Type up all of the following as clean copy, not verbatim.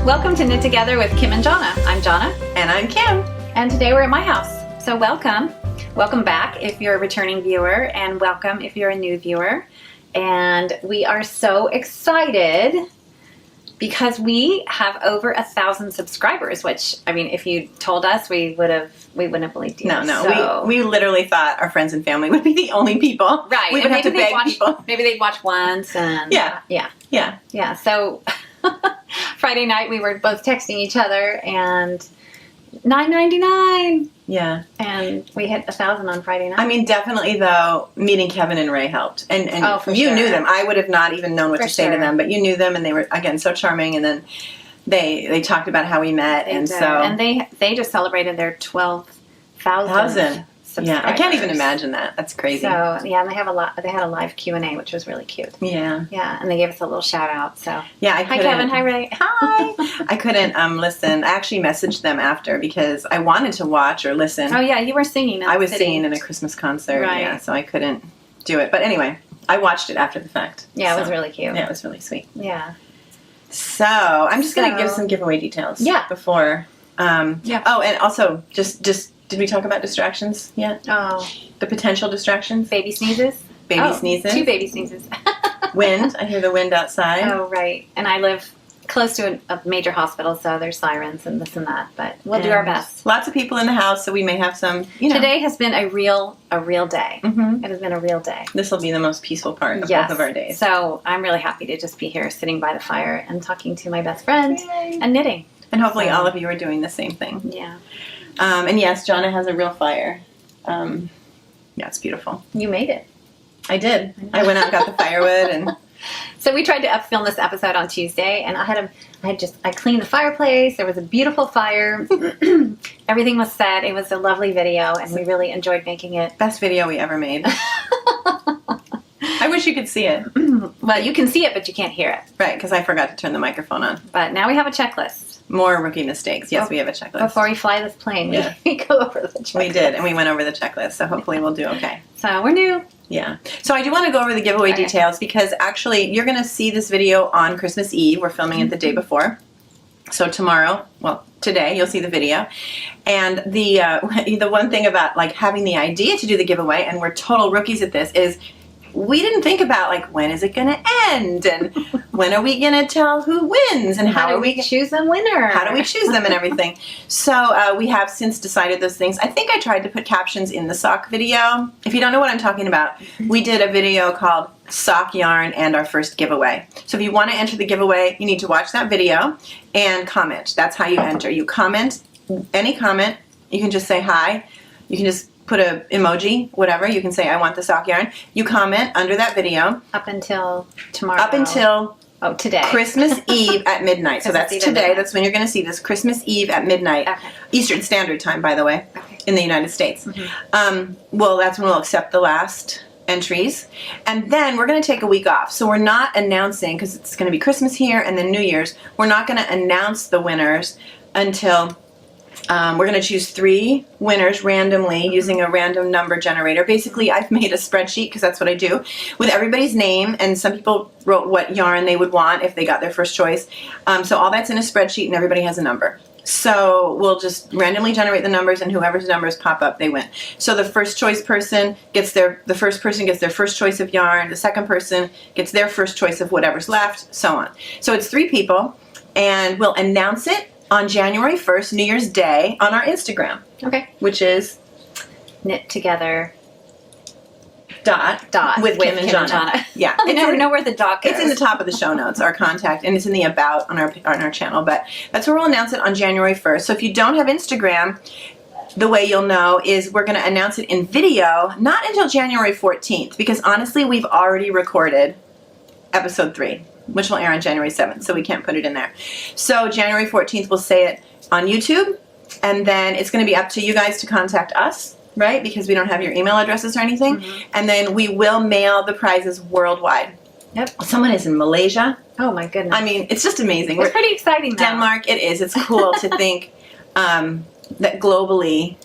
Welcome to Knit Together with Kim and Jonna. I'm Jonna. And I'm Kim. And today we're at my house. So welcome. Welcome back if you're a returning viewer, and welcome if you're a new viewer. And we are so excited because we have over 1,000 subscribers, which, I mean, if you told us, we wouldn't have believed you. No, So, we literally thought our friends and family would be the only people. right. We would have to beg people. Maybe they'd watch once and yeah. So Friday night we were both texting each other and $9.99. Yeah. And we hit 1,000 on Friday night. I mean, definitely though, meeting Kevin and Ray helped. And you knew them. I would have not even known what to say to them, but you knew them and they were, again, so charming. And then they talked about how we met. And they just celebrated their 12,000 subscribers. Yeah, I can't even imagine that. That's crazy. So yeah, and they had a live Q&A, which was really cute. Yeah. Yeah, and they gave us a little shout out. So yeah, hi Kevin, hi Ray. Hi. I couldn't listen. I actually messaged them after because I wanted to watch or listen. Oh yeah, you were singing. I was singing in a Christmas concert. Right. Yeah, so I couldn't do it. But anyway, I watched it after the fact. Yeah, it was really cute. Yeah, it was really sweet. Yeah. So I'm just gonna give some giveaway details. Yeah. Before. Yeah. Oh, and also just did we talk about distractions yet? Oh. The potential distractions. Baby sneezes. Baby sneezes. 2 baby sneezes. Wind. I hear the wind outside. Oh right. And I live close to a major hospital, so there's sirens and this and that. But we'll do our best. Lots of people in the house, so we may have some. Today has been a real day. Mm-hmm. It has been a real day. This will be the most peaceful part of both of our days. So I'm really happy to just be here, sitting by the fire and talking to my best friend and knitting. And hopefully all of you are doing the same thing. Yeah. And yes, Jonna has a real fire. Yeah, it's beautiful. You made it. I did. I went out and got the firewood and. So we tried to film this episode on Tuesday, and I cleaned the fireplace. There was a beautiful fire. Everything was set. It was a lovely video, and we really enjoyed making it. Best video we ever made. I wish you could see it. Well, you can see it, but you can't hear it. Right, because I forgot to turn the microphone on. But now we have a checklist. More rookie mistakes. Yes, we have a checklist. Before we fly this plane, we go over the checklist. We did, and we went over the checklist, so hopefully we'll do okay. So we're new. Yeah. So I do want to go over the giveaway details because actually you're going to see this video on Christmas Eve. We're filming it the day before. So today you'll see the video. And the one thing about like having the idea to do the giveaway, and we're total rookies at this, is we didn't think about like when is it going to end and when are we going to tell who wins and how do we choose a winner? How do we choose them and everything? So we have since decided those things. I think I tried to put captions in the sock video. If you don't know what I'm talking about, we did a video called Sock Yarn and Our First Giveaway. So if you want to enter the giveaway, you need to watch that video and comment. That's how you enter. You comment, any comment. You can just say hi. You can just put a emoji, whatever. You can say, I want the sock yarn. You comment under that video. Up until tomorrow. Up until today. Christmas Eve at midnight. So that's today. That's when you're going to see this. Christmas Eve at midnight. Okay. Eastern Standard Time, by the way, in the United States. Mm-hmm. Well, that's when we'll accept the last entries. And then we're going to take a week off. So we're not announcing, because it's going to be Christmas here and then New Year's, we're not going to announce the winners until... we're going to choose 3 winners randomly using a random number generator. Basically, I've made a spreadsheet, because that's what I do, with everybody's name, and some people wrote what yarn they would want if they got their first choice. So all that's in a spreadsheet, and everybody has a number. So we'll just randomly generate the numbers, and whoever's numbers pop up, they win. So the first person gets their first choice of yarn, the second person gets their first choice of whatever's left, so on. So it's 3 people, and we'll announce it on January 1st, New Year's Day, on our Instagram. Okay. Which is Knit Together with Kim and Jonna. Yeah. I never know where the dot goes. It's in the top of the show notes, our contact, and it's in the about on our channel. But that's where we'll announce it on January 1st. So if you don't have Instagram, the way you'll know is we're going to announce it in video, not until January 14th, because honestly, we've already recorded episode 3. Which will air on January 7th, so we can't put it in there. So January 14th, we'll say it on YouTube, and then it's going to be up to you guys to contact us, right? Because we don't have your email addresses or anything. Mm-hmm. And then we will mail the prizes worldwide. Yep. Someone is in Malaysia. Oh my goodness. I mean, it's just amazing. It's pretty exciting though. Denmark, it is. It's cool to think that globally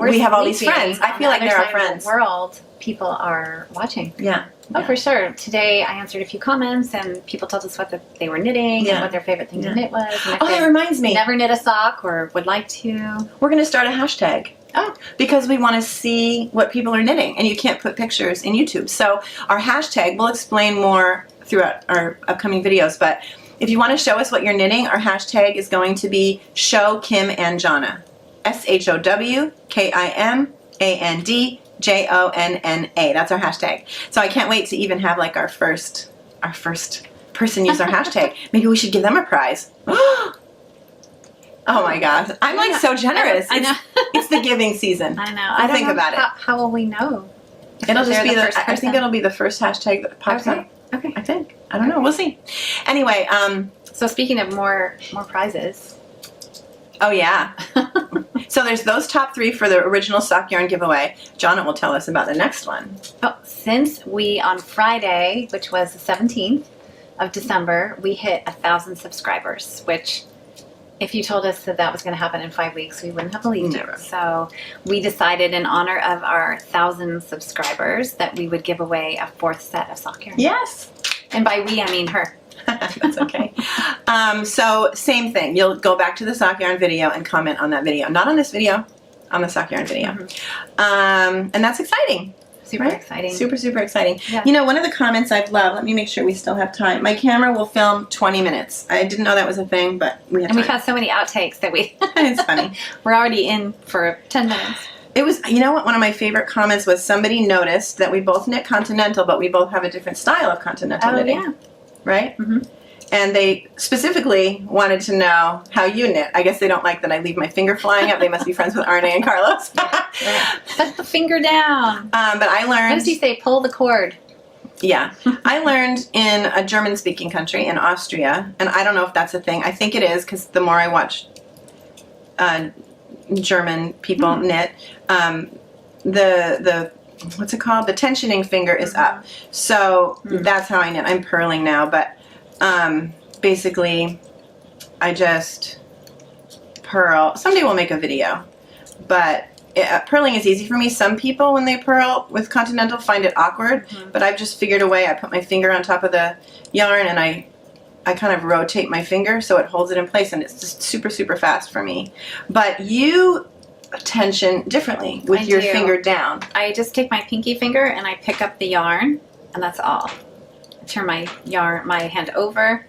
we have all these friends. I feel like they're our friends. World. people are watching. Yeah. Oh, for sure. Today I answered a few comments and people told us what they were knitting and what their favorite thing to knit was. And that reminds me. Never knit a sock or would like to. We're going to start a hashtag. Oh. Because we want to see what people are knitting, and you can't put pictures in YouTube. So our hashtag, we'll explain more throughout our upcoming videos, but if you want to show us what you're knitting, our hashtag is going to be Show Kim and Jonna. SHOWKIMANDJONNA. That's our hashtag. So I can't wait to even have like our first person use our hashtag. Maybe we should give them a prize. Oh my gosh. I'm like so generous. I know. It's the giving season. I know. I don't think know about it. How will we know? It'll just be I think it'll be the first hashtag that pops up. Okay. I think. I don't know. We'll see. Anyway, so speaking of more prizes. Oh yeah. So there's those top 3 for the original sock yarn giveaway. Jonna will tell us about the next one. Oh, since we on Friday, which was the 17th of December, we hit 1,000 subscribers, which if you told us that was going to happen in 5 weeks, we wouldn't have believed it. So we decided in honor of our 1,000 subscribers that we would give away a 4th set of sock yarn. Yes. And by we, I mean her. That's okay. So same thing. You'll go back to the sock yarn video and comment on that video. Not on this video, on the sock yarn video. And that's exciting. Super exciting. Super, super exciting. Yeah. You know, one of the comments I've loved, let me make sure we still have time. My camera will film 20 minutes. I didn't know that was a thing, but we have time. We've had so many outtakes that It's funny. We're already in for 10 minutes. It was, you know what, one of my favorite comments was somebody noticed that we both knit continental, but we both have a different style of continental knitting. Yeah. Right? And they specifically wanted to know how you knit. I guess they don't like that I leave my finger flying up. They must be friends with Arne and Carlos. Put the finger down. But I learned... What does he say? Pull the cord. Yeah. I learned in a German-speaking country, in Austria, and I don't know if that's a thing. I think it is, because the more I watch German people knit, the what's it called? The tensioning finger is up. So that's how I knit. I'm purling now, but basically I just purl. Someday we'll make a video, but purling is easy for me. Some people, when they purl with continental, find it awkward, but I've just figured a way. I put my finger on top of the yarn and I kind of rotate my finger so it holds it in place, and it's just super, super fast for me. But you tension differently with your finger down. I just take my pinky finger and I pick up the yarn, and that's all. I turn my hand over,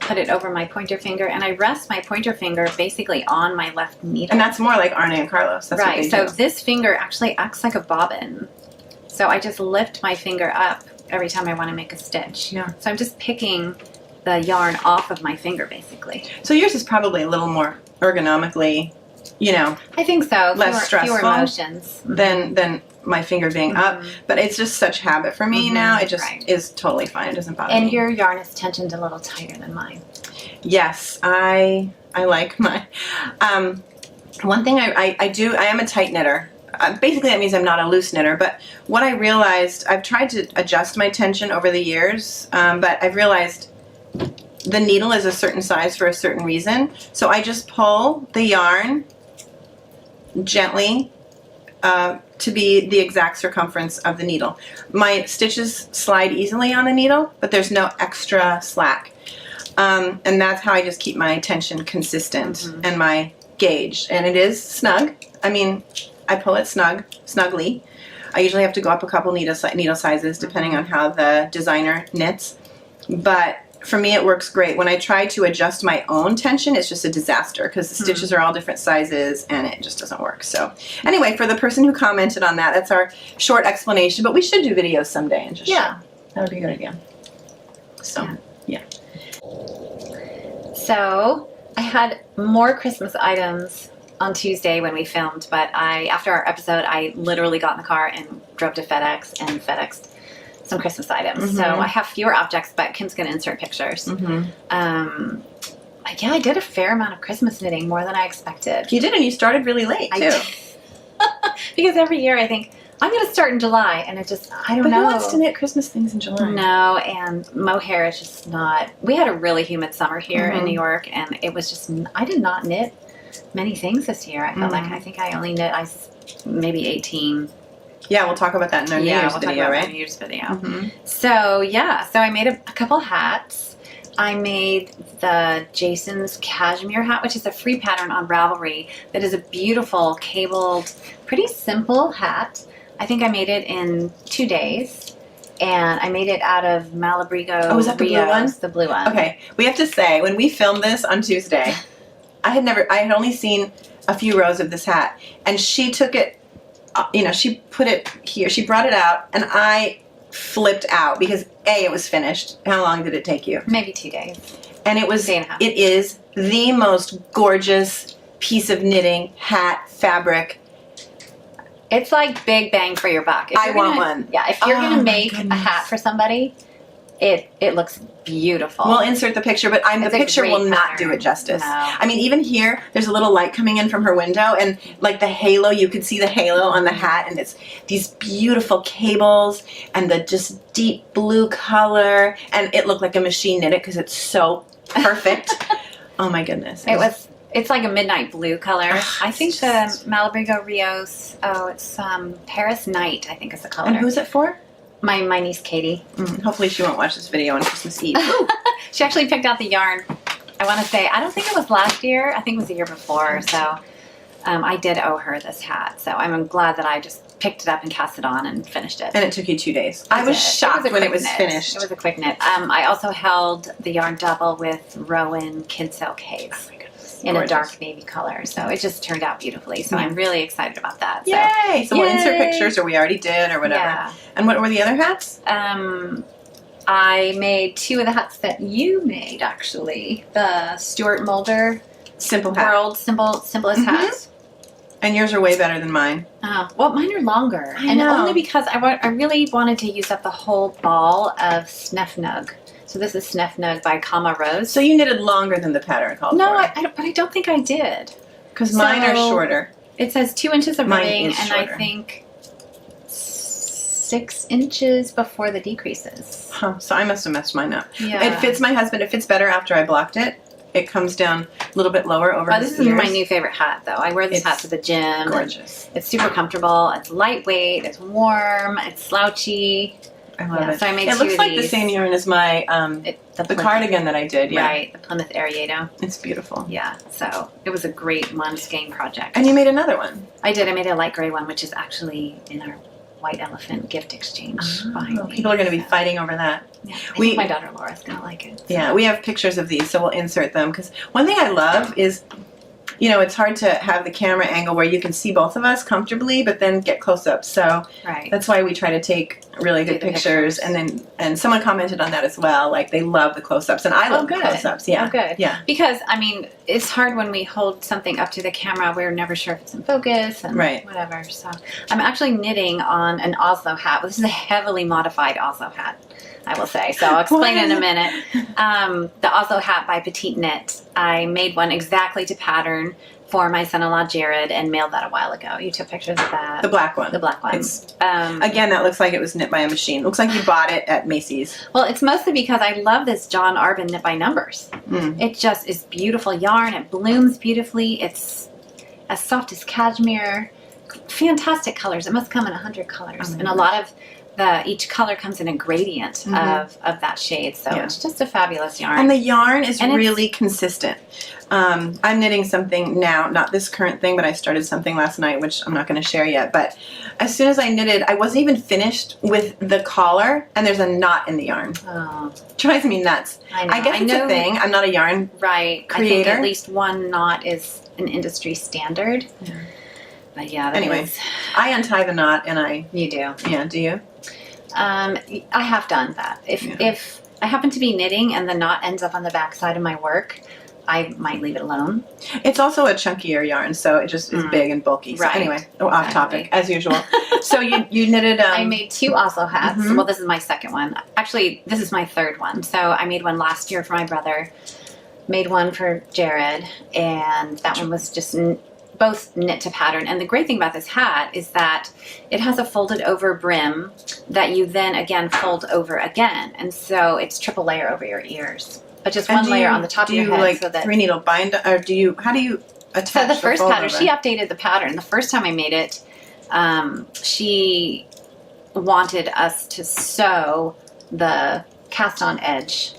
put it over my pointer finger, and I rest my pointer finger basically on my left needle. And that's more like Arne and Carlos. That's right. What they So do. this finger actually acts like a bobbin. So I just lift my finger up every time I want to make a stitch. Yeah. So I'm just picking the yarn off of my finger, basically. So yours is probably a little more ergonomically, you know, I think so. less stressful fewer motions than my finger being up. But it's just such habit for me now. It just is totally fine. It doesn't bother me. And your yarn is tensioned a little tighter than mine. Yes, I like my. One thing I do, I am a tight knitter. Basically, that means I'm not a loose knitter. But what I realized, I've tried to adjust my tension over the years, but I've realized the needle is a certain size for a certain reason. So I just pull the yarn gently to be the exact circumference of the needle. My stitches slide easily on the needle, but there's no extra slack. And that's how I just keep my tension consistent and my gauge. And it is snug. I mean, I pull it snugly. I usually have to go up a couple needle sizes depending on how the designer knits. But for me, it works great. When I try to adjust my own tension, it's just a disaster because the stitches are all different sizes and it just doesn't work. So anyway, for the person who commented on that, that's our short explanation. But we should do videos someday and just show. That would be a good idea. So, yeah. So I had more Christmas items on Tuesday when we filmed, but after our episode, I literally got in the car and drove to FedEx and FedExed some Christmas items. So I have fewer objects, but Kim's going to insert pictures. Yeah, I did a fair amount of Christmas knitting, more than I expected. You did, and you started really late, too. Because every year I think, I'm going to start in July, and it just, I don't know. But who wants to knit Christmas things in July? No, and mohair is just not, we had a really humid summer here in New York, and it was just, I did not knit many things this year. I felt like, I think I only knit maybe 18 Yeah, we'll talk about that in our New Year's video, right? New Year's video. So yeah, so I made a couple hats. I made the Jason's Cashmere Hat, which is a free pattern on Ravelry that is a beautiful cabled, pretty simple hat. I think I made it in 2 days. And I made it out of Malabrigo Rios. Oh, is that the blue one? The blue one. Okay, we have to say, when we filmed this on Tuesday, I had only seen a few rows of this hat, and she took it, she put it here, she brought it out, and I flipped out because A, it was finished. How long did it take you? Maybe 2 days. And it is the most gorgeous piece of knitting, hat, fabric. It's like big bang for your buck. I want one. Yeah, if you're going to make a hat for somebody, it looks beautiful. We'll insert the picture, but the picture will not do it justice. No. I mean, even here, there's a little light coming in from her window, and like the halo, you could see the halo on the hat, and it's these beautiful cables, and the just deep blue color, and it looked like a machine knit it because it's so perfect. Oh my goodness. It's like a midnight blue color. I think the Malabrigo Rios, it's Paris Night, I think is the color. And who's it for? My niece Katie. Hopefully she won't watch this video on Christmas Eve. She actually picked out the yarn, I want to say, I don't think it was last year, I think it was the year before, so I did owe her this hat. So I'm glad that I just picked it up and cast it on and finished it. And it took you 2 days. I was shocked when it was finished. It was a quick knit. I also held the yarn double with Rowan Kidsilk Haze. In a dark navy color, so it just turned out beautifully. So I'm really excited about that. So. Yay! So we'll insert pictures, or we already did, or whatever. Yeah. And what were the other hats? I made 2 of the hats that you made, actually. The Stuart Moulder Simple hat. World Simplest hats. And yours are way better than mine. Well, mine are longer, and only because I really wanted to use up the whole ball of Snefnug. So this is Snefnug by CaMaRose. So you knitted longer than the pattern called for. No, but I don't think I did. Because mine are shorter. It says 2 inches of ribbing, and shorter. I think 6 inches before the decreases. Huh, so I must have messed mine up. Yeah. It fits my husband. It fits better after I blocked it. It comes down a little bit lower over his This is my new favorite hat, though. I wear this hat to the gym. Gorgeous. It's super comfortable. It's lightweight. It's warm. It's slouchy. I love it. So I made it looks like the same yarn as my the cardigan that I did. Yeah. Right, the Plymouth Ariado. It's beautiful. Yeah, so it was a great Skein project. And you made another one. I did. I made a light gray one, which is actually in our White Elephant gift exchange behind me. People are going to be fighting over that. Yeah, I think my daughter Laura's going to like it. So. Yeah, we have pictures of these, so we'll insert them. Because one thing I love is, it's hard to have the camera angle where you can see both of us comfortably, but then get close-ups. So that's why we try to take really good pictures. And someone commented on that as well. Like, they love the close-ups, and I love the close-ups. Yeah. Oh, good. Yeah. Because, it's hard when we hold something up to the camera. We're never sure if it's in focus and whatever. So I'm actually knitting on an Oslo hat. This is a heavily modified Oslo hat, I will say. So I'll explain in a minute. The Oslo hat by PetiteKnit. I made one exactly to pattern for my son-in-law Jared and mailed that a while ago. You took pictures of that. The black one. The black one. Again, that looks like it was knit by a machine. Looks like you bought it at Macy's. Well, it's mostly because I love this John Arbon knit by numbers. It just is beautiful yarn. It blooms beautifully. It's as soft as cashmere. Fantastic colors. It must come in 100 colors. And a lot of each color comes in a gradient of that shade. So it's just a fabulous yarn. And the yarn is really consistent. I'm knitting something now, not this current thing, but I started something last night, which I'm not going to share yet. But as soon as I knitted, I wasn't even finished with the collar, and there's a knot in the yarn. Oh. It drives me nuts. I know. I guess it's a thing. I'm not a yarn creator. I think at least one knot is an industry standard. Yeah. But yeah, anyway, I untie the knot, and You do. Yeah, do you? I have done that. If I happen to be knitting and the knot ends up on the back side of my work, I might leave it alone. It's also a chunkier yarn, so it just is big and bulky. So anyway, off topic, as usual. So you knitted... I made 2 Oslo hats. Well, this is my second one. Actually, this is my third one. So I made one last year for my brother, made one for Jared, and that one was just... both knit to pattern. And the great thing about this hat is that it has a folded over brim that you then again fold over again. And so it's triple layer over your ears. But just one layer on the top of your head. Like so that 3 needle bind, or how do you attach the first pattern, she updated the pattern. The first time I made it, she wanted us to sew the cast-on edge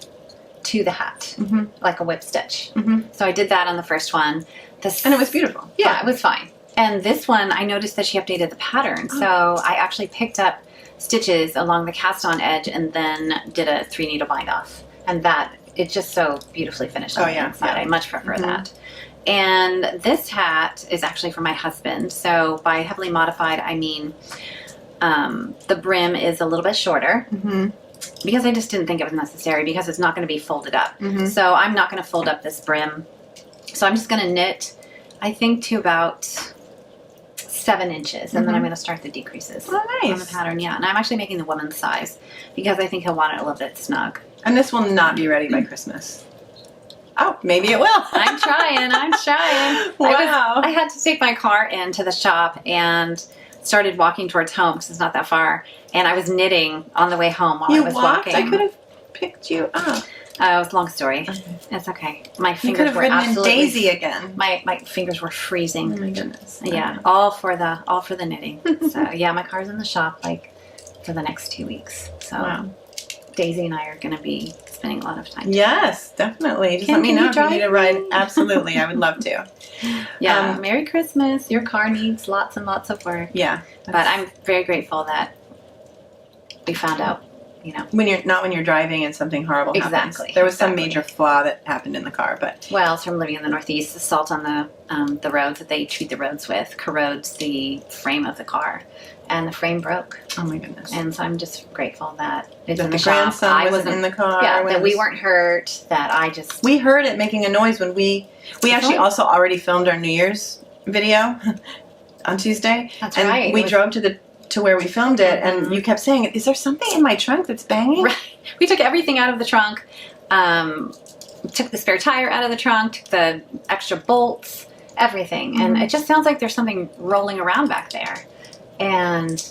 to the hat, like a whip stitch. So I did that on the first one. And it was beautiful. Yeah, it was fine. And this one, I noticed that she updated the pattern. So I actually picked up stitches along the cast-on edge and then did a 3-needle bind off. And that, it just so beautifully finished on the inside. I much prefer that. And this hat is actually for my husband. So by heavily modified, I mean the brim is a little bit shorter. Because I just didn't think it was necessary because it's not going to be folded up. So I'm not going to fold up this brim. So I'm just going to knit, I think, to about 7 inches. And then I'm going to start the decreases on the pattern. Yeah, and I'm actually making the woman's size because I think he'll want it a little bit snug. And this will not be ready by Christmas. Oh, maybe it will. I'm trying. Wow. I had to take my car into the shop and started walking towards home because it's not that far. And I was knitting on the way home while I was walking. I could have picked you up. It was a long story. It's okay. My fingers you could have were ridden absolutely in Daisy again. My fingers were freezing. Oh my goodness. Yeah, all for the knitting. So yeah, my car's in the shop like for the next 2 weeks. So Daisy and I are going to be spending a lot of time. Yes, definitely. Just let me know if you need a ride. Absolutely, I would love to. Yeah. Merry Christmas. Your car needs lots and lots of work. Yeah, but I'm very grateful that we found out. You know, when you're driving and something horrible happens. There was some major flaw that happened in the car, but it's from living in the Northeast. The salt on the roads that they treat the roads with corrodes the frame of the car, and the frame broke. Oh my goodness! And so I'm just grateful that it's in the the shop. grandson wasn't in the car. Yeah, that we weren't hurt. That we heard it making a noise when we actually also already filmed our New Year's video on Tuesday. That's and right. We drove to where we filmed it, and you kept saying, "Is there something in my trunk that's banging?" Right. We took everything out of the trunk. Took the spare tire out of the trunk. Took the extra bolts. Everything, and it just sounds like there's something rolling around back there. And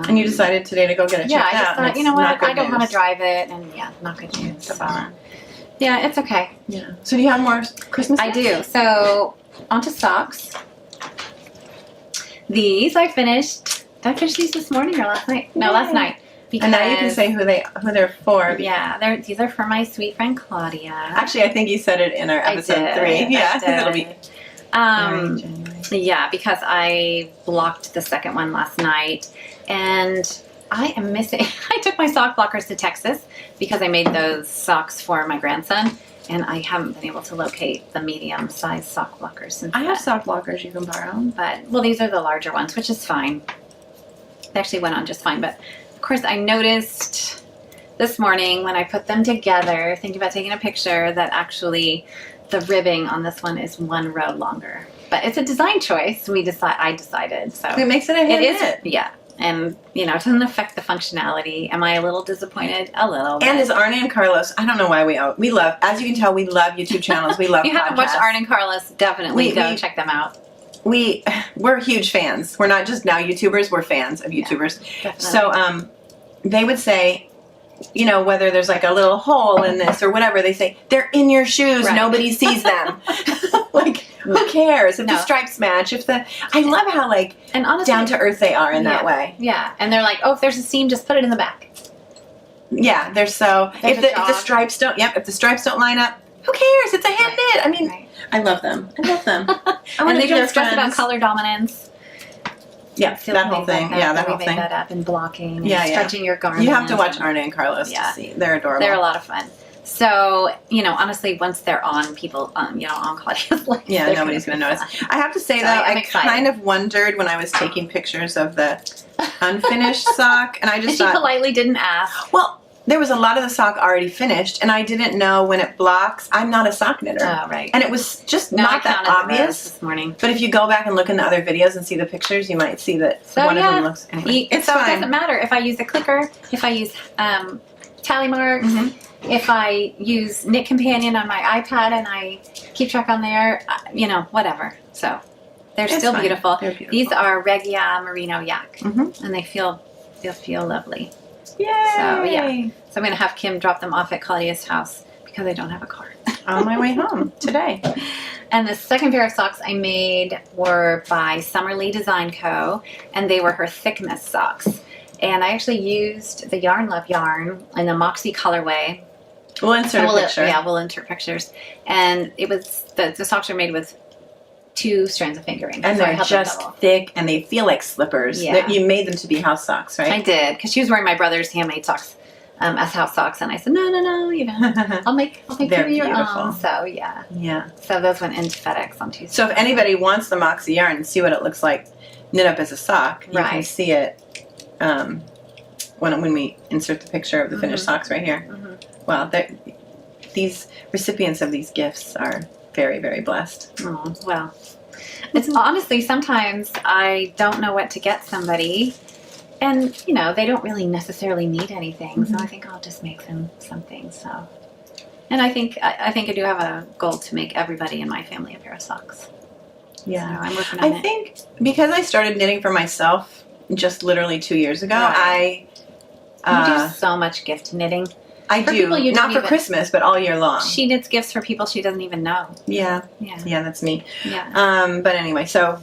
you decided today to go get it checked out. Yeah, I just thought, you know what, I don't want to drive it, and not good news. So, yeah, it's okay. Yeah. So do you have more Christmas? I do. So onto socks. These I finished. Did I finish these this morning or last night? No, last night. Because, and now you can say who they're for. Yeah, these are for my sweet friend Claudia. Actually, I think you said it in our episode 3. Yeah, it'll be. Yeah, because I blocked the second one last night, and I am missing. I took my sock blockers to Texas because I made those socks for my grandson, and I haven't been able to locate the medium-sized sock blockers since I have sock blockers you can borrow, but these are the larger ones, which is fine. They actually went on just fine, but of course I noticed this morning when I put them together, thinking about taking a picture, that actually the ribbing on this one is 1 row longer. But it's a design choice. I decided. So it makes it a hand knit. Yeah. And, it doesn't affect the functionality. Am I a little disappointed? A little bit. And as Arne and Carlos, I don't know why we love, as you can tell, we love YouTube channels. We love you haven't watched Arne and Carlos, definitely go check them out. We're huge fans. We're not just now YouTubers, we're fans of YouTubers. Yeah, so they would say, whether there's like a little hole in this or whatever, they say, they're in your shoes, nobody sees them. Like, who cares if the stripes match? I love how and honestly, down to earth they are in that way. Yeah, and they're like, oh, if there's a seam, just put it in the back. Yeah, if the stripes don't, if the stripes don't line up, who cares? It's a hand knit. I mean, I love them. And they don't stress about color dominance. Yeah, that whole thing. That whole thing. We made that up, and blocking, and stretching your garment. You have to watch Arne and Carlos to see. They're adorable. They're a lot of fun. So, honestly, once they're on, people, on Claudia's life. Yeah, nobody's going to notice. I have to say, though, I kind of wondered when I was taking pictures of the unfinished sock, and I just thought... she politely didn't ask. Well, there was a lot of the sock already finished, and I didn't know when it blocks. I'm not a sock knitter. Oh, right. And it was just not that obvious this morning. But if you go back and look in the other videos and see the pictures, you might see that one of them looks... Anyway, it's fine. It doesn't matter if I use a clicker, if I use tally marks, if I use Knit Companion on my iPad and I keep track on there, whatever. So they're still beautiful. They're beautiful. These are Regia Merino Yak, and they feel lovely. Yay! So so I'm gonna have Kim drop them off at Claudia's house because I don't have a car. On my way home today. And the second pair of socks I made were by Summerlee Design Co. And they were her Thickmas socks. And I actually used the Yarn Love yarn in the Moxie colorway. We'll insert a picture. Yeah, we'll insert pictures. And it was the socks are made with 2 strands of fingering. And they're just thick, and they feel like slippers. Yeah. You made them to be house socks, right? I did, because she was wearing my brother's handmade socks as house socks, and I said, no, you know, I'll make They're you your beautiful. own. So yeah. Yeah. So those went into FedEx on Tuesday. So if anybody wants the Moxie yarn and see what it looks like knit up as a sock, you can see it when we insert the picture of the finished socks right here. Wow, these recipients of these gifts are very, very blessed. Oh, well, it's honestly, sometimes I don't know what to get somebody, and you know, they don't really necessarily need anything, so I think I'll just make them something. So, and I think I do have a goal to make everybody in my family a pair of socks. Yeah, so I'm working on it. I think because I started knitting for myself just literally 2 years ago, you do so much gift knitting. I do, not for Christmas, but all year long. She knits gifts for people she doesn't even know. Yeah, that's me. Yeah. But anyway, so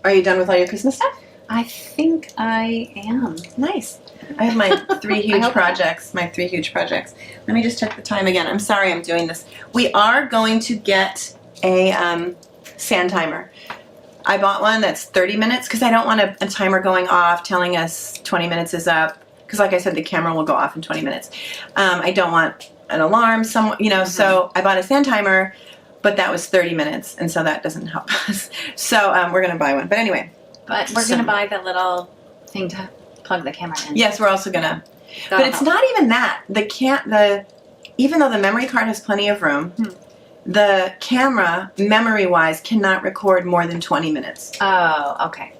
are you done with all your Christmas stuff? I think I am. Nice. I have my 3 huge projects. My 3 huge projects. Let me just check the time again. I'm sorry I'm doing this. We are going to get a sand timer. I bought one that's 30 minutes because I don't want a timer going off telling us 20 minutes is up. Because like I said, the camera will go off in 20 minutes. I don't want an alarm, so I bought a sand timer, but that was 30 minutes, and so that doesn't help us. So we're going to buy one. But anyway. But we're going to buy the little thing to plug the camera in. Yes, we're also going to. But it's not even that. Even though the memory card has plenty of room, the camera, memory-wise, cannot record more than 20 minutes. Oh, okay.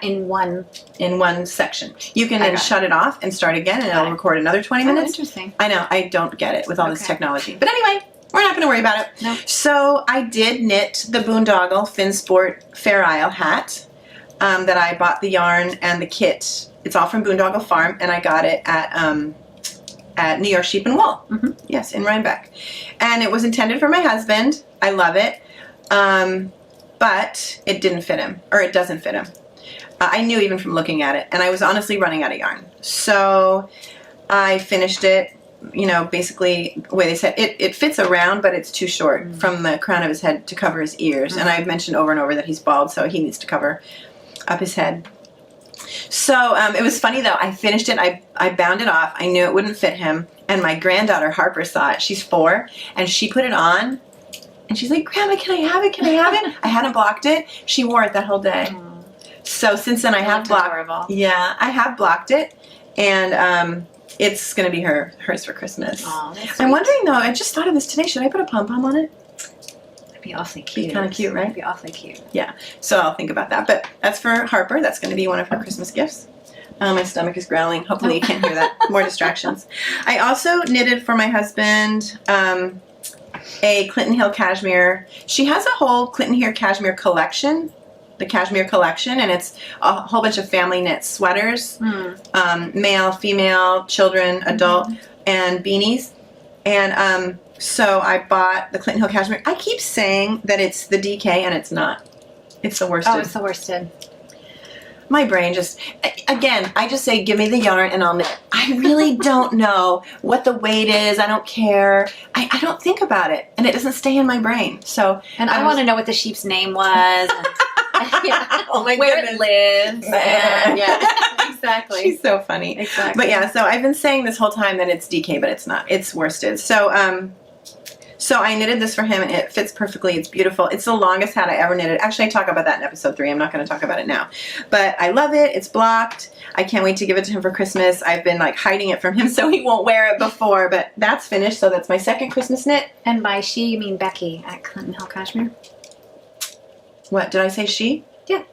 In one section. You can then shut it off and start again, and it'll record another 20 minutes. Interesting. I know. I don't get it with all this technology. But anyway, we're not going to worry about it. No. So I did knit the Boondoggle Finnsport Fair Isle hat that I bought the yarn and the kit. It's all from Boondoggle Farm, and I got it at New York Sheep and Wool. Yes, in Rhinebeck. And it was intended for my husband. I love it. But it didn't fit him, or it doesn't fit him. I knew even from looking at it, and I was honestly running out of yarn. So I finished it, basically the way they said. It fits around, but it's too short from the crown of his head to cover his ears. And I've mentioned over and over that he's bald, so he needs to cover up his head. So it was funny, though. I finished it. I bound it off. I knew it wouldn't fit him. And my granddaughter, Harper, saw it. She's 4, and she put it on. And she's like, Grandma, can I have it? Can I have it? I hadn't blocked it. She wore it that whole day. So since then I have blocked. Yeah, I have blocked it, and it's gonna be hers for Christmas. Oh, that's sweet. I'm wondering though. I just thought of this today. Should I put a pom pom on it? That'd be awfully cute. Be kind of cute, right? That'd be awfully cute. Yeah. So I'll think about that. But that's for Harper. That's going to be one of her Christmas gifts. My stomach is growling. Hopefully you can't hear that. More distractions. I also knitted for my husband a Clinton Hill cashmere. She has a whole Clinton Hill cashmere collection. The cashmere collection, and it's a whole bunch of family knit sweaters, male, female, children, adult, and beanies. And so I bought the Clinton Hill cashmere. I keep saying that it's the DK, and it's not. It's the worsted. Oh, it's the worsted. My brain just, again, I just say, give me the yarn and I'll knit. I really don't know what the weight is. I don't care. I don't think about it, and it doesn't stay in my brain. So, and I want to know what the sheep's name was. Oh my where goodness. it lives. Yeah, exactly. She's so funny. Exactly. But yeah, so I've been saying this whole time that it's DK, but it's not. It's worsted. So so I knitted this for him, and it fits perfectly. It's beautiful. It's the longest hat I ever knitted. Actually, I talk about that in episode 3. I'm not going to talk about it now. But I love it. It's blocked. I can't wait to give it to him for Christmas. I've been hiding it from him so he won't wear it before, but that's finished. So that's my second Christmas knit. And by she, you mean Becky at Clinton Hill Cashmere? What, did I say she? Yeah.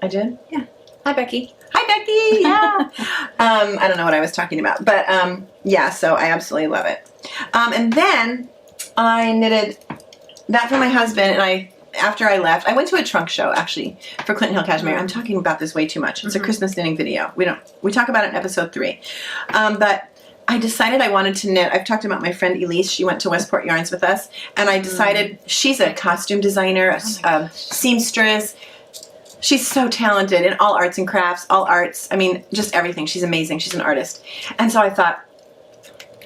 I did? Yeah. Hi, Becky. Hi, Becky! Yeah. I don't know what I was talking about. But, yeah, so I absolutely love it. And then I knitted that for my husband, and after I left, I went to a trunk show, actually, for Clinton Hill Cashmere. I'm talking about this way too much. It's a Christmas knitting video. We talk about it in episode 3. But I decided I wanted to knit. I've talked about my friend Elise. She went to Westport Yarns with us. And I decided she's a costume designer, a seamstress. She's so talented in all arts and crafts, all arts. I mean, just everything. She's amazing. She's an artist. And so I thought,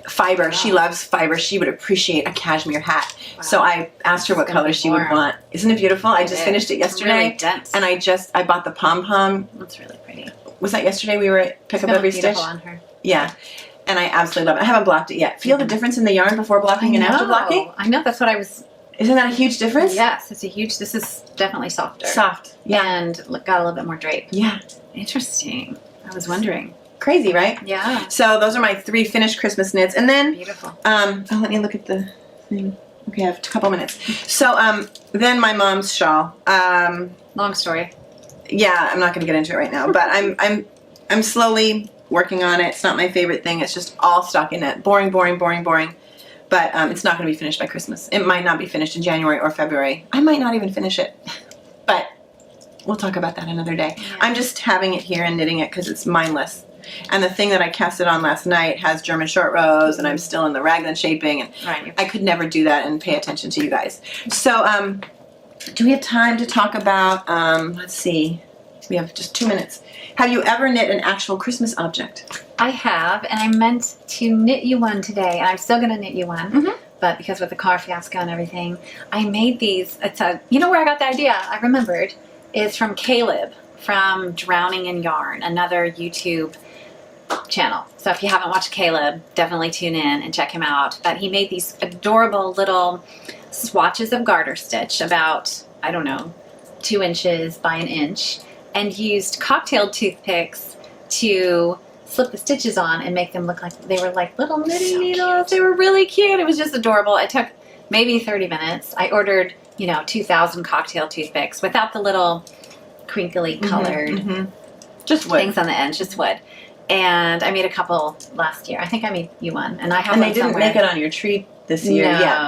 fiber. Wow. She loves fiber. She would appreciate a cashmere hat. Wow. So I asked her what color she would want. Isn't it beautiful? I just finished it yesterday. Really dense. And I bought the pom-pom. That's really pretty. Was that yesterday we were at Pick Up Every Stitch? On her. Yeah. And I absolutely love it. I haven't blocked it yet. Feel the difference in the yarn before blocking and after blocking? I know. That's what I was... Isn't that a huge difference? Yes, it's a huge... This is definitely softer. Soft. Yeah. And got a little bit more drape. Yeah. Interesting. I was wondering. Crazy, right? Yeah. So those are my 3 finished Christmas knits. And then... Beautiful. Let me look at the thing. Okay, I have a couple minutes. So then my mom's shawl. Long story. Yeah, I'm not going to get into it right now. But I'm slowly working on it. It's not my favorite thing. It's just all stockinette. Boring, boring, boring, boring. But it's not going to be finished by Christmas. It might not be finished in January or February. I might not even finish it. But we'll talk about that another day. Yeah. I'm just having it here and knitting it because it's mindless. And the thing that I casted on last night has German short rows, and I'm still in the raglan shaping, and I could never do that and pay attention to you guys. So, do we have time to talk about, let's see, we have just 2 minutes. Have you ever knit an actual Christmas object? I have, and I meant to knit you one today, and I'm still going to knit you one, but because with the car fiasco and everything, I made these. You know where I got the idea? I remembered. It's from Caleb from Drowning in Yarn, another YouTube channel. So if you haven't watched Caleb, definitely tune in and check him out. But he made these adorable little swatches of garter stitch, about, I don't know, 2 inches by 1 inch, and used cocktail toothpicks to slip the stitches on and make them look like they were like little knitting needles. They were really cute. It was just adorable. It took maybe 30 minutes. I ordered, 2,000 cocktail toothpicks without the little crinkly colored just wood things on the end, just wood. And I made a couple last year. I think I made you one, and I have. And one they didn't somewhere. make it on your tree this year yet.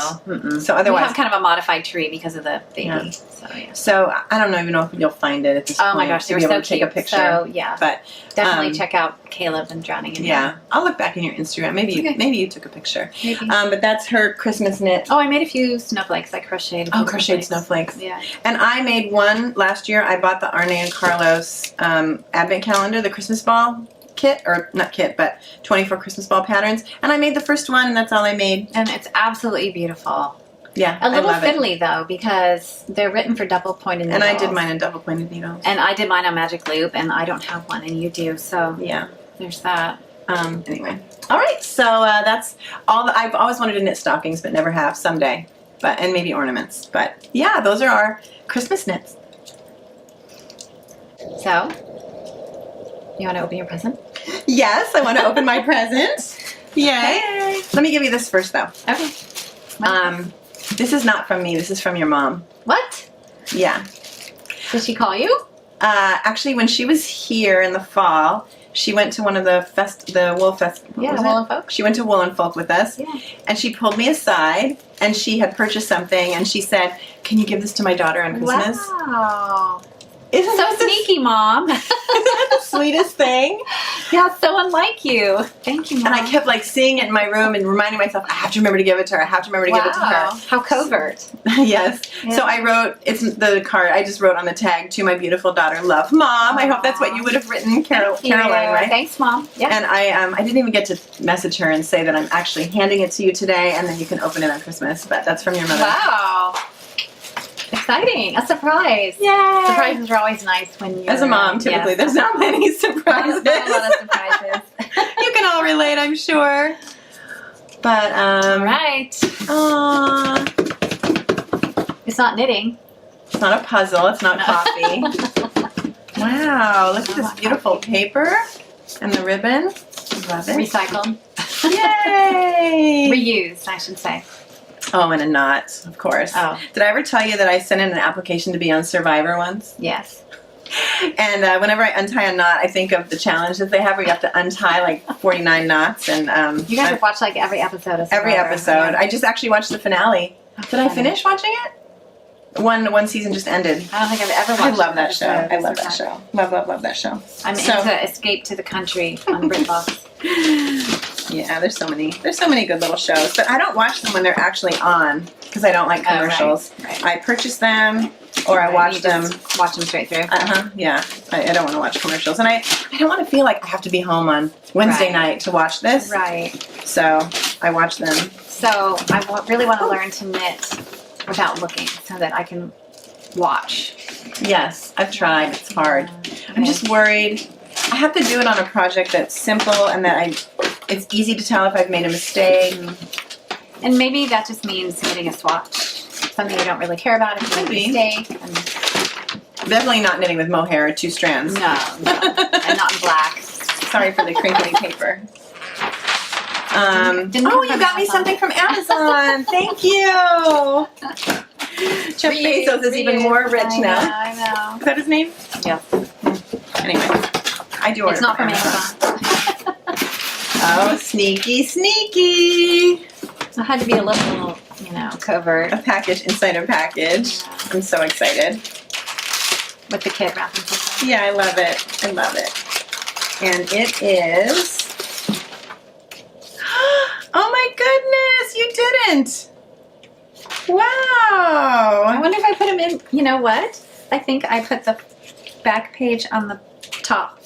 So otherwise, we have kind of a modified tree because of the baby. Yeah. So yeah. So I don't even know if you'll find it at this point. Oh my gosh, they were so cute. Take a picture. So yeah, but definitely check out Caleb and Drowning in Yarn. Yeah, I'll look back in your Instagram. Maybe you took a picture. Maybe. But that's her Christmas knit. Oh, I made a few snowflakes. I crocheted. Crocheted snowflakes. Yeah. And I made one last year. I bought the Arne and Carlos advent calendar, the Christmas ball kit, or not kit, but 24 Christmas ball patterns. And I made the first one, and that's all I made. And it's absolutely beautiful. Yeah, a little fiddly though, because they're written for double pointed needles. And I did mine in double pointed needles. And I did mine on magic loop, and I don't have one, and you do. So yeah, there's that. Anyway, all right. So that's all. I've always wanted to knit stockings, but never have. Someday, and maybe ornaments. But yeah, those are our Christmas knits. So, you want to open your present? Yes, I want to open my present. Yay! Hey. Let me give you this first, though. Okay. This is not from me. This is from your mom. What? Yeah. Did she call you? Actually, when she was here in the fall, she went to one of the Wool Fest. Yeah, Wool and Folk. She went to Wool and Folk with us. Yeah. And she pulled me aside, and she had purchased something, and she said, "Can you give this to my daughter on Christmas?" Wow. Isn't so sneaky, Mom. Isn't that the sweetest thing? Yeah, so unlike you. Thank you, Mom. And I kept seeing it in my room and reminding myself, I have to remember to give it to her. I have to remember to give it to her. How covert. Yes. Yeah. So I wrote, it's the card, I just wrote on the tag, "To my beautiful daughter, love, Mom." I hope that's what you would have written, Caroline, right? Thanks, Mom. Yeah. And I didn't even get to message her and say that I'm actually handing it to you today, and then you can open it on Christmas. But that's from your mother. Wow. Exciting. A surprise. Yay. Surprises are always nice when you're... As a mom, typically, there's not many surprises. There's not a lot of surprises. You can all relate, I'm sure. But, all right. Aww. It's not knitting. It's not a puzzle. It's not coffee. Wow. Look at this beautiful paper and the ribbon. Love it. Recycled. Yay. Reused, I should say. Oh, and a knot, of course. Oh. Did I ever tell you that I sent in an application to be on Survivor once? Yes. And whenever I untie a knot, I think of the challenge that they have where you have to untie 49 knots. And you guys have watched every episode of Survivor. Every episode. Yeah. I just actually watched the finale. Did I finish watching it? One season just ended. I don't think I've ever watched it. I love that show. I love that show. Love that show. I'm into Escape to the Country on BritBox. Yeah, there's so many good little shows, but I don't watch them when they're actually on because I don't like commercials. Right. I purchase them or I watch them. Watch them straight through. Yeah. I don't want to watch commercials, and I don't want to feel like I have to be home on Wednesday night to watch this. Right. So I watch them. So I really want to learn to knit without looking, so that I can watch. Yes, I've tried. It's hard. I'm just worried. I have to do it on a project that's simple and that it's easy to tell if I've made a mistake. And maybe that just means knitting a swatch. Something you don't really care about if you make a mistake. And definitely not knitting with mohair or 2 strands. No. And not in black. Sorry for the crinkly paper. Oh, you got me something from Amazon. Thank you. Jeff Bezos is even more rich now. I know. Is that his name? Yeah. Anyway, I do order. It's not from Amazon. Oh, sneaky, sneaky. It had to be a little, covert. A package inside a package. Yeah. I'm so excited. With the kid wrapping paper. Yeah, I love it. I love it. And it is... Oh my goodness, you didn't. Wow. I wonder if I put them in, you know what? I think I put the back page on the top.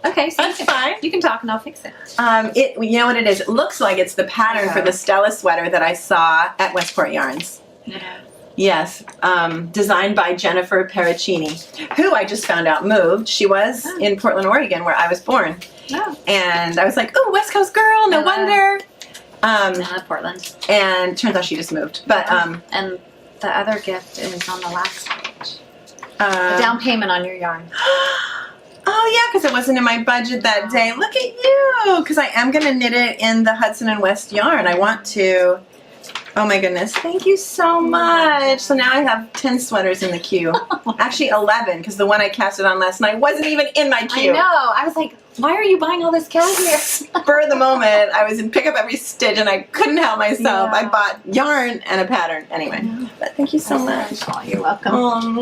Okay, so that's fine. You can talk and I'll fix it. You know what it is? It looks like it's the pattern for the Stella sweater that I saw at Westport Yarns. Yeah. Yes, designed by Jennifer Pericini, who I just found out moved. She was in Portland, Oregon, where I was born. Oh. And I was like, oh, West Coast girl, no wonder. Portland. And turns out she just moved. But and the other gift is on the last page. A down payment on your yarn. Oh, yeah, because it wasn't in my budget that day. Look at you! Because I am going to knit it in the Hudson and West yarn. I want to. Oh, my goodness. Thank you so much. So now I have 10 sweaters in the queue. Actually, 11, because the one I casted on last night wasn't even in my queue. I know. I was like, why are you buying all this cashmere? Spur of the moment. I was in Pick Up Every Stitch, and I couldn't help myself. Yeah. I bought yarn and a pattern. Anyway, but thank you so much. Oh, you're welcome.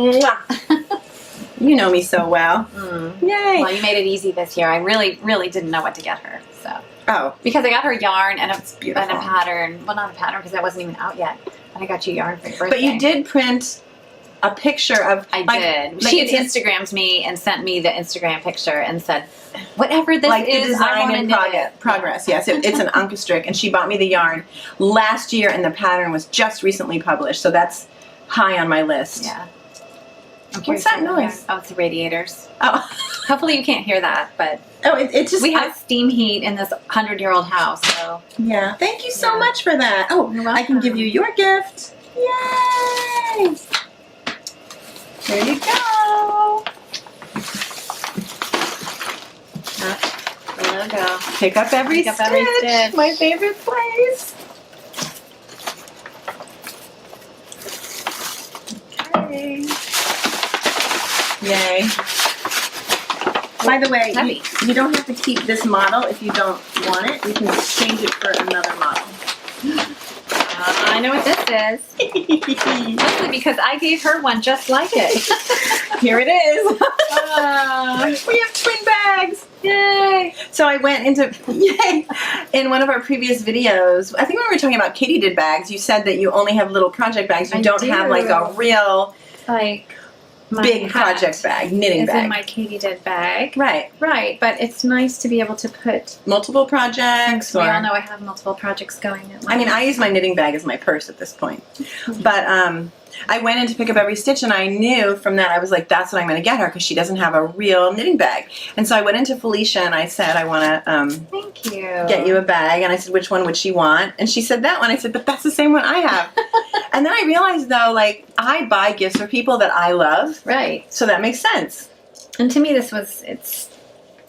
You know me so well. Yay. Well, you made it easy this year. I really, really didn't know what to get her. So. Oh. Because I got her yarn and a beautiful. pattern. Well, not a pattern because that wasn't even out yet. And I got you yarn for your birthday. But you did print a picture of... I did. She had Instagrammed me and sent me the Instagram picture and said, whatever this like is, the design I in want progress. Yes, it's an Ankestrick, and she bought me the yarn last year, and the pattern was just recently published, so that's high on my list. Yeah. What's that noise? Oh, it's the radiators. Oh. Hopefully you can't hear that, but it just... We have steam heat in this 100-year-old house, so... Yeah. Thank you so much for that. Oh, I can give you your gift. Yay! There you go. The logo. Pick up every stitch. My favorite place. Okay. Yay. By the way, you don't have to keep this model if you don't want it. You can exchange it for another model. I know what this is. Mostly because I gave her one just like it. Here it is. We have twin bags. Yay. So I went into, in one of our previous videos, I think when we were talking about katydid bags, you said that you only have little project bags. You don't have like a real big project bag, knitting bag. In my katydid bag. Right. Right, but it's nice to be able to put multiple projects. We all know I have multiple projects going. I mean, I use my knitting bag as my purse at this point. But I went in to pick up every stitch, and I knew from that, I was like, that's what I'm going to get her, because she doesn't have a real knitting bag. And so I went into Felicia, and I said, I want to thank you. Get you a bag. And I said, which one would she want? And she said that one. I said, but that's the same one I have. And then I realized, though, like, I buy gifts for people that I love. Right. So that makes sense. And to me, it's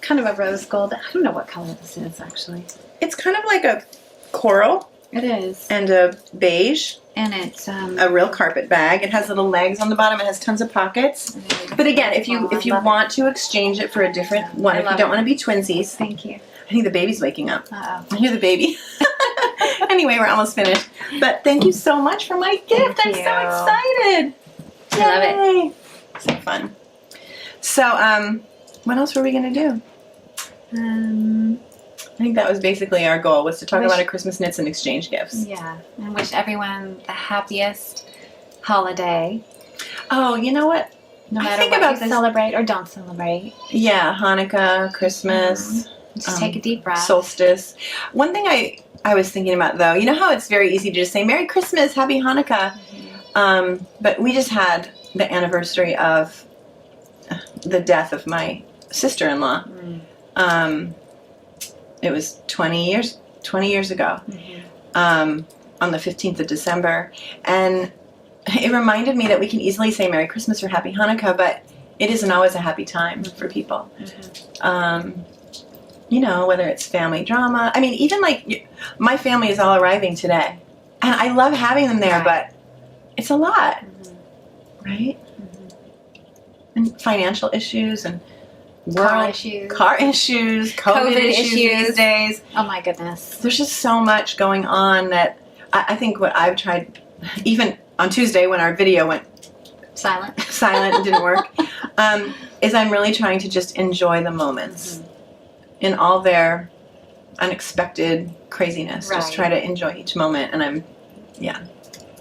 kind of a rose gold. I don't know what color this is, actually. It's kind of like a coral. It is. And a beige. And it's a real carpet bag. It has little legs on the bottom. It has tons of pockets. But again, if you want to exchange it for a different one, if you don't want to be twinsies. Thank you. I think the baby's waking up. Uh-oh. I hear the baby. Anyway, we're almost finished. But thank you so much for my gift. I'm so excited. I love it. So fun. So, what else were we going to do? I think that was basically our goal, was to talk about our Christmas knits and exchange gifts. Yeah, and wish everyone the happiest holiday. Oh, you know what? No matter what you celebrate or don't celebrate. Yeah, Hanukkah, Christmas. Just take a deep breath. Solstice. One thing I was thinking about, though, you know how it's very easy to just say Merry Christmas, Happy Hanukkah? But we just had the anniversary of the death of my sister-in-law. It was 20 years ago, on the 15th of December. And it reminded me that we can easily say Merry Christmas or Happy Hanukkah, but it isn't always a happy time for people. You know, whether it's family drama. I mean, even like my family is all arriving today. And I love having them there, but it's a lot. Right? And financial issues and car issues, COVID issues these days. Oh my goodness. There's just so much going on that I think what I've tried, even on Tuesday when our video went silent and didn't work, is I'm really trying to just enjoy the moments in all their unexpected craziness. Just try to enjoy each moment, and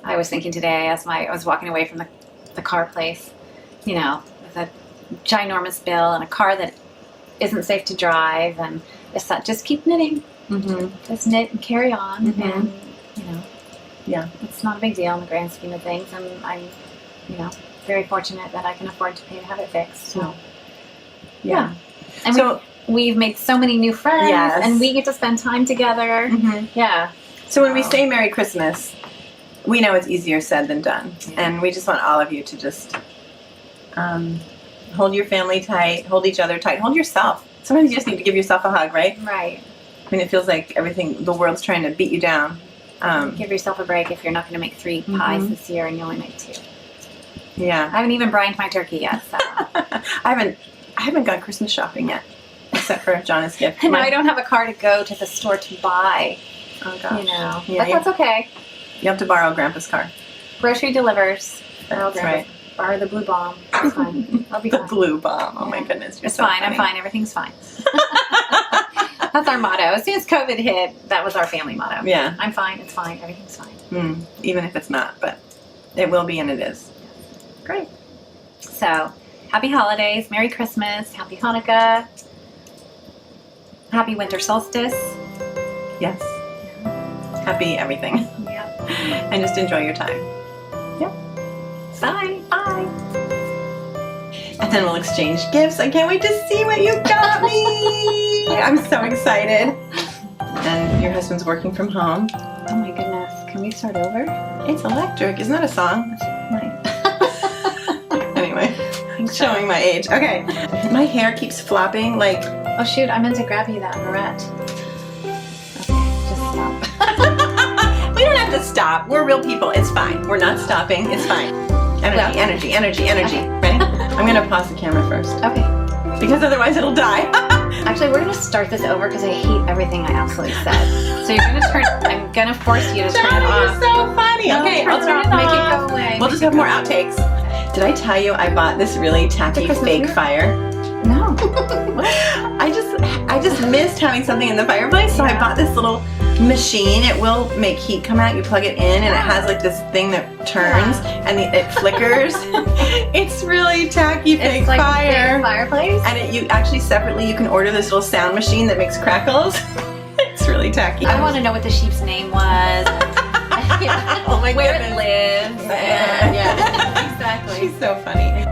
I was thinking today as I was walking away from the car place, you know, with a ginormous bill and a car that isn't safe to drive, and just keep knitting. Just knit and carry on, and you know, it's not a big deal in the grand scheme of things, and I'm, you know, very fortunate that I can afford to pay to have it fixed. So and so we've made so many new friends, and we get to spend time together. So when we say Merry Christmas, we know it's easier said than done, and we just want all of you to just hold your family tight, hold each other tight, hold yourself. Sometimes you just need to give yourself a hug, right? Right. I mean, it feels like the world's trying to beat you down. Give yourself a break if you're not going to make 3 pies this year and you only make 2. Yeah. I haven't even brined my turkey yet, so. I haven't gone Christmas shopping yet, except for Jonna's gift. And I don't have a car to go to the store to buy. Oh, gosh. You know. Yeah, but that's okay. You have to borrow Grandpa's car. Grocery delivers. That's right. Borrow the blue bomb. It's fine. I'll be fine. The blue bomb. Oh my goodness. It's fine. Funny. I'm fine. Everything's fine. That's our motto. As soon as COVID hit, that was our family motto. Yeah. I'm fine. It's fine. Everything's fine. Even if it's not, but it will be, and it is. Great. So, happy holidays. Merry Christmas. Happy Hanukkah. Happy winter solstice. Yes. Happy everything. Yeah. And just enjoy your time. Yep. Bye. Bye. And then we'll exchange gifts. I can't wait to see what you got me. I'm so excited. And your husband's working from home. Oh my goodness. Can we start over? It's electric. Isn't that a song? Right. Anyway, showing my age. Okay. My hair keeps flopping like... Oh shoot, I meant to grab you that barrette. Okay, just stop. We don't have to stop. We're real people. It's fine. We're not stopping. It's fine. Energy. Okay. Ready? I'm going to pause the camera first. Okay. Because otherwise it'll die. Actually, we're going to start this over because I hate everything I absolutely said. So you're going to turn... I'm going to force you to turn it off. You're so funny. No, Okay, I'll turn it off. Make off. it go away. We'll just have more outtakes. Did I tell you I bought this really tacky fake fire? No. I just missed having something in the fireplace, so I bought this little machine. It will make heat come out. You plug it in, and it has like this thing that turns, and it flickers. It's really tacky fake It's like fire. a fake fireplace? And you actually separately you can order this little sound machine that makes crackles. It's really tacky. I want to know what the sheep's name was. Oh my Where goodness. it lives. Yeah, exactly. She's so funny.